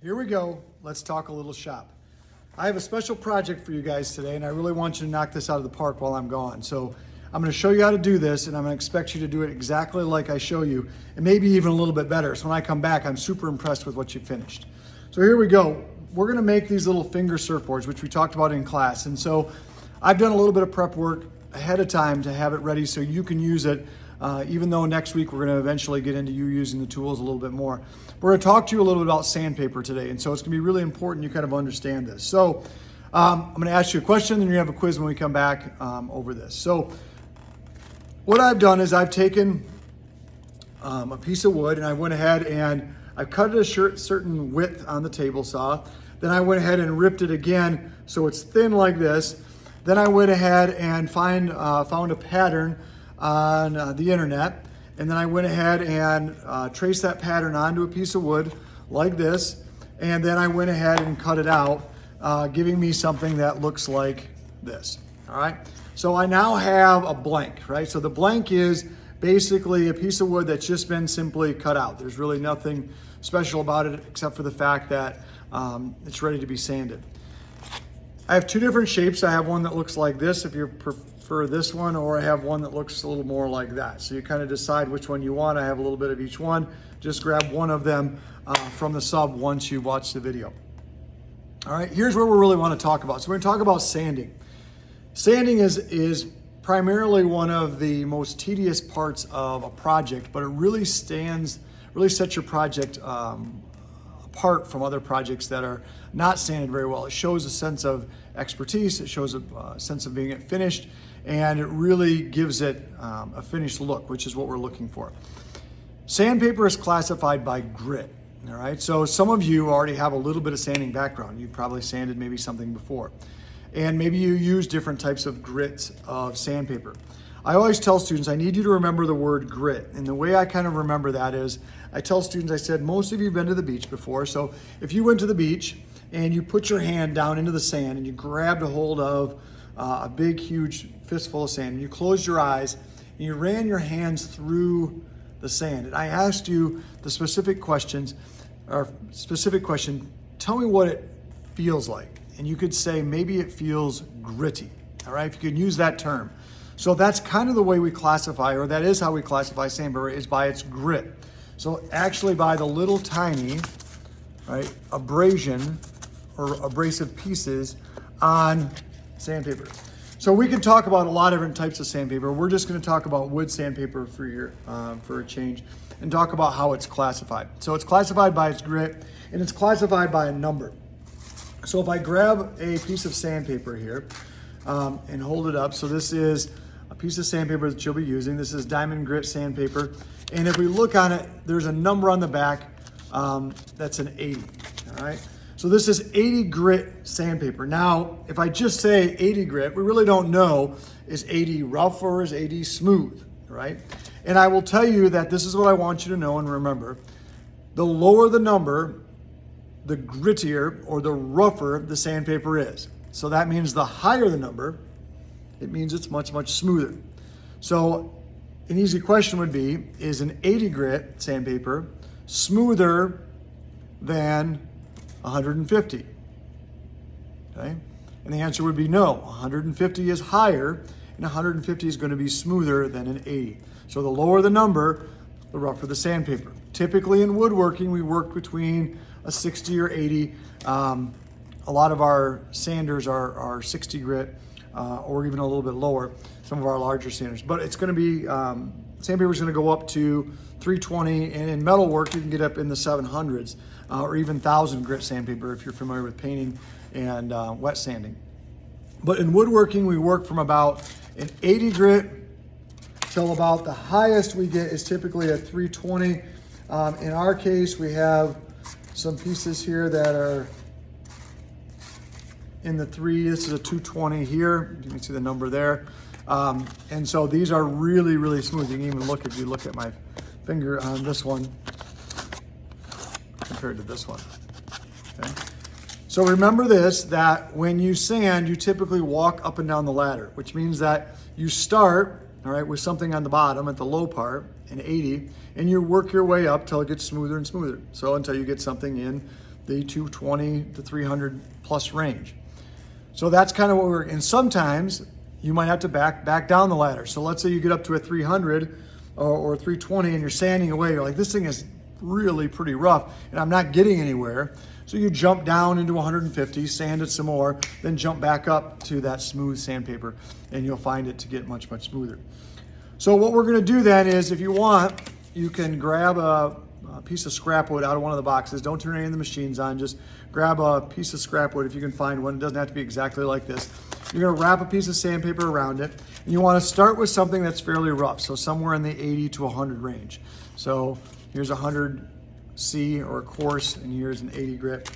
Here we go. Let's talk a little shop. I have a special project for you guys today, and I really want you to knock this out of the park while I'm gone. So I'm going to show you how to do this, and I'm going to expect you to do it exactly like I show you, and maybe even a little bit better. So when I come back, I'm super impressed with what you finished. So here we go. We're going to make these little finger surfboards, which we talked about in class. And so I've done a little bit of prep work ahead of time to have it ready so you can use it, even though next week we're going to eventually get into you using the tools a little bit more. We're going to talk to you a little bit about sandpaper today, and so it's going to be really important you kind of understand this. So I'm going to ask you a question, and you have a quiz when we come back over this. So what I've done is I've taken a piece of wood, and I went ahead and I cut it a certain width on the table saw. Then I went ahead and ripped it again so it's thin like this. Then I went ahead and found a pattern on the internet. And then I went ahead and traced that pattern onto a piece of wood like this. And then I went ahead and cut it out, giving me something that looks like this. All right. So I now have a blank, right? So the blank is basically a piece of wood that's just been simply cut out. There's really nothing special about it except for the fact that it's ready to be sanded. I have two different shapes. I have one that looks like this if you prefer this one, or I have one that looks a little more like that. So you kind of decide which one you want. I have a little bit of each one. Just grab one of them from the sub once you watch the video. All right, here's what we really want to talk about. So we're going to talk about sanding. Sanding is primarily one of the most tedious parts of a project, but it really sets your project apart from other projects that are not sanded very well. It shows a sense of expertise, it shows a sense of being finished, and it really gives it a finished look, which is what we're looking for. Sandpaper is classified by grit, all right? So some of you already have a little bit of sanding background. You've probably sanded maybe something before. And maybe you use different types of grits of sandpaper. I always tell students, I need you to remember the word grit. And the way I kind of remember that is, I tell students, I said, most of you have been to the beach before. So if you went to the beach and you put your hand down into the sand and you grabbed a hold of a big, huge fistful of sand, and you closed your eyes and you ran your hands through the sand. And I asked you the specific question, tell me what it feels like. And you could say, maybe it feels gritty, all right? If you could use that term. So that's kind of the way we classify, or that is how we classify sandpaper, is by its grit. So actually by the little tiny, right, abrasion or abrasive pieces on sandpaper. So we can talk about a lot of different types of sandpaper. We're just going to talk about wood sandpaper for a change, and talk about how it's classified. So it's classified by its grit, and it's classified by a number. So if I grab a piece of sandpaper here and hold it up, so this is a piece of sandpaper that you'll be using. This is diamond grit sandpaper. And if we look on it, there's a number on the back that's an 80, all right? So this is 80 grit sandpaper. Now, if I just say 80 grit, we really don't know, is 80 rough or is 80 smooth, right? And I will tell you that this is what I want you to know and remember. The lower the number, the grittier or the rougher the sandpaper is. So that means the higher the number, it means it's much, much smoother. So an easy question would be, is an 80 grit sandpaper smoother than 150? Okay, and the answer would be no. 150 is higher, and 150 is going to be smoother than an 80. So the lower the number, the rougher the sandpaper. Typically in woodworking, we work between a 60 or 80. A lot of our sanders are 60 grit or even a little bit lower, some of our larger sanders. But it's going to be, sandpaper is going to go up to 320, and in metal work, you can get up in the 700s or even 1,000 grit sandpaper if you're familiar with painting and wet sanding. But in woodworking, we work from about an 80 grit till about the highest we get is typically a 320. In our case, we have some pieces here that are in the 3. This is a 220 here. You can see the number there. And so these are really, really smooth. You can even look, if you look at my finger on this one compared to this one. Okay. So remember this, that when you sand, you typically walk up and down the ladder, which means that you start, all right, with something on the bottom at the low part, an 80, and you work your way up till it gets smoother and smoother. So until you get something in the 220 to 300 plus range. So that's kind of what we're, and sometimes you might have to back down the ladder. So let's say you get up to a 300 or 320 and you're sanding away. You're like, this thing is really pretty rough and I'm not getting anywhere. So you jump down into 150, sand it some more, then jump back up to that smooth sandpaper and you'll find it to get much, much smoother. So what we're gonna do then is, if you want, you can grab a piece of scrap wood out of one of the boxes. Don't turn any of the machines on, just grab a piece of scrap wood if you can find one. It doesn't have to be exactly like this. You're gonna wrap a piece of sandpaper around it, and you wanna start with something that's fairly rough, so somewhere in the 80 to 100 range. So here's 100C or coarse, and here's an 80 grit.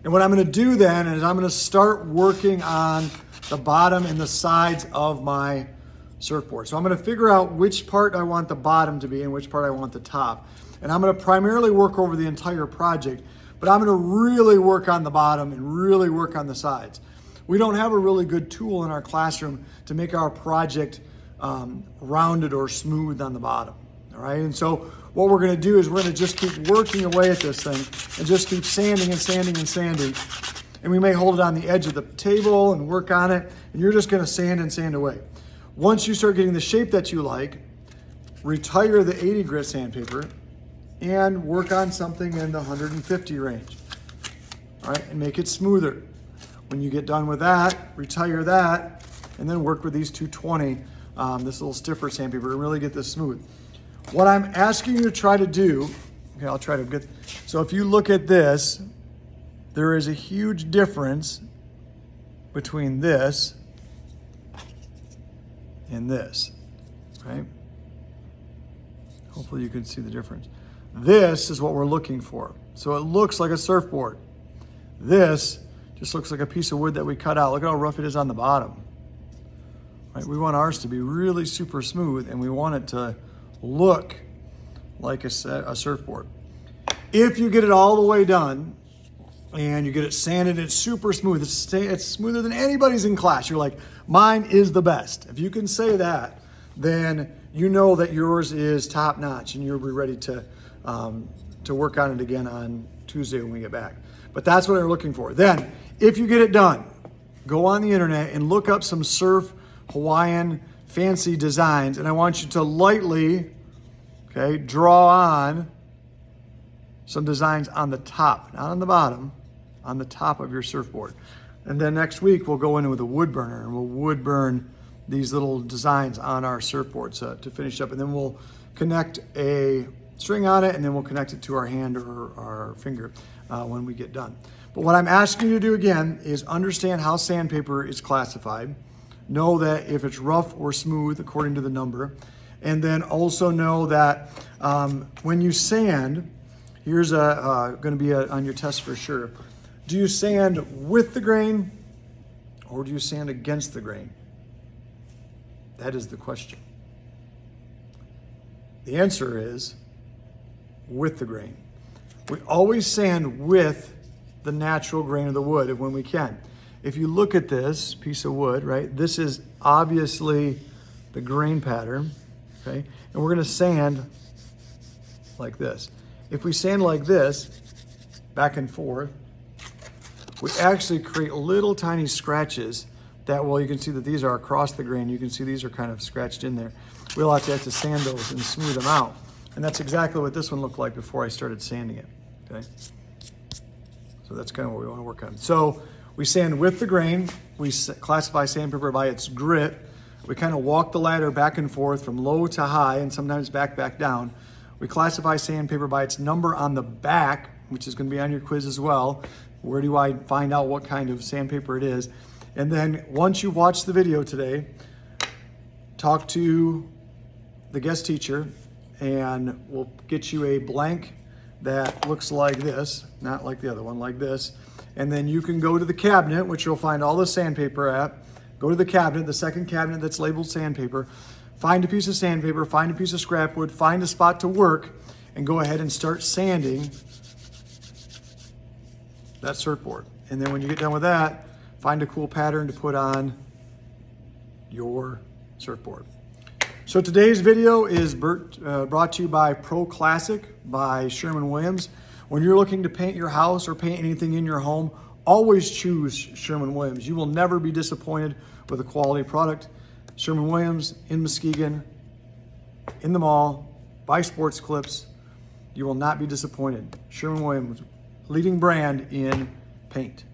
And what I'm gonna do then is I'm gonna start working on the bottom and the sides of my surfboard. So I'm gonna figure out which part I want the bottom to be and which part I want the top. And I'm gonna primarily work over the entire project, but I'm gonna really work on the bottom and really work on the sides. We don't have a really good tool in our classroom to make our project rounded or smooth on the bottom, all right? And so what we're gonna do is we're gonna just keep working away at this thing and just keep sanding and sanding and sanding. And we may hold it on the edge of the table and work on it, and you're just gonna sand and sand away. Once you start getting the shape that you like, retire the 80 grit sandpaper and work on something in the 150 range, all right, and make it smoother. When you get done with that, retire that, and then work with these 220, this little stiffer sandpaper, and really get this smooth. What I'm asking you to try to do, okay, I'll try to get, so if you look at this, there is a huge difference between this and this, right? Hopefully you can see the difference. This is what we're looking for. So it looks like a surfboard. This just looks like a piece of wood that we cut out. Look at how rough it is on the bottom. Right? We want ours to be really super smooth, and we want it to look like a surfboard. If you get it all the way done and you get it sanded, it's super smooth. It's smoother than anybody's in class. You're like, mine is the best. If you can say that, then you know that yours is top notch and you'll be ready to work on it again on Tuesday when we get back. But that's what I'm looking for. Then, if you get it done, go on the internet and look up some surf Hawaiian fancy designs, and I want you to lightly, okay, draw on some designs on the top, not on the bottom, on the top of your surfboard. And then next week we'll go in with a wood burner and we'll wood burn these little designs on our surfboards to finish up, and then we'll connect a string on it, and then we'll connect it to our hand or our finger when we get done. But what I'm asking you to do again is understand how sandpaper is classified. Know that if it's rough or smooth according to the number, and then also know that when you sand, here's going to be on your test for sure. Do you sand with the grain or do you sand against the grain? That is the question. The answer is with the grain. We always sand with the natural grain of the wood when we can. If you look at this piece of wood, right, this is obviously the grain pattern, okay? And we're gonna sand like this. If we sand like this, back and forth, we actually create little tiny scratches that, well, you can see that these are across the grain. You can see these are kind of scratched in there. We'll have to sand those and smooth them out. And that's exactly what this one looked like before I started sanding it, okay? So that's kind of what we want to work on. So we sand with the grain. We classify sandpaper by its grit. We kind of walk the ladder back and forth from low to high and sometimes back down. We classify sandpaper by its number on the back, which is going to be on your quiz as well. Where do I find out what kind of sandpaper it is? And then once you watch the video today, talk to the guest teacher and we'll get you a blank that looks like this, not like the other one, like this. And then you can go to the cabinet, which you'll find all the sandpaper at. Go to the cabinet, the second cabinet that's labeled sandpaper. Find a piece of sandpaper, find a piece of scrap wood, find a spot to work, and go ahead and start sanding that surfboard. And then when you get done with that, find a cool pattern to put on your surfboard. So today's video is brought to you by Pro Classic by Sherwin-Williams. When you're looking to paint your house or paint anything in your home, always choose Sherwin-Williams. You will never be disappointed with a quality product. Sherwin-Williams in Muskegon, in the mall, by Sports Clips. You will not be disappointed. Sherwin-Williams, leading brand in paint.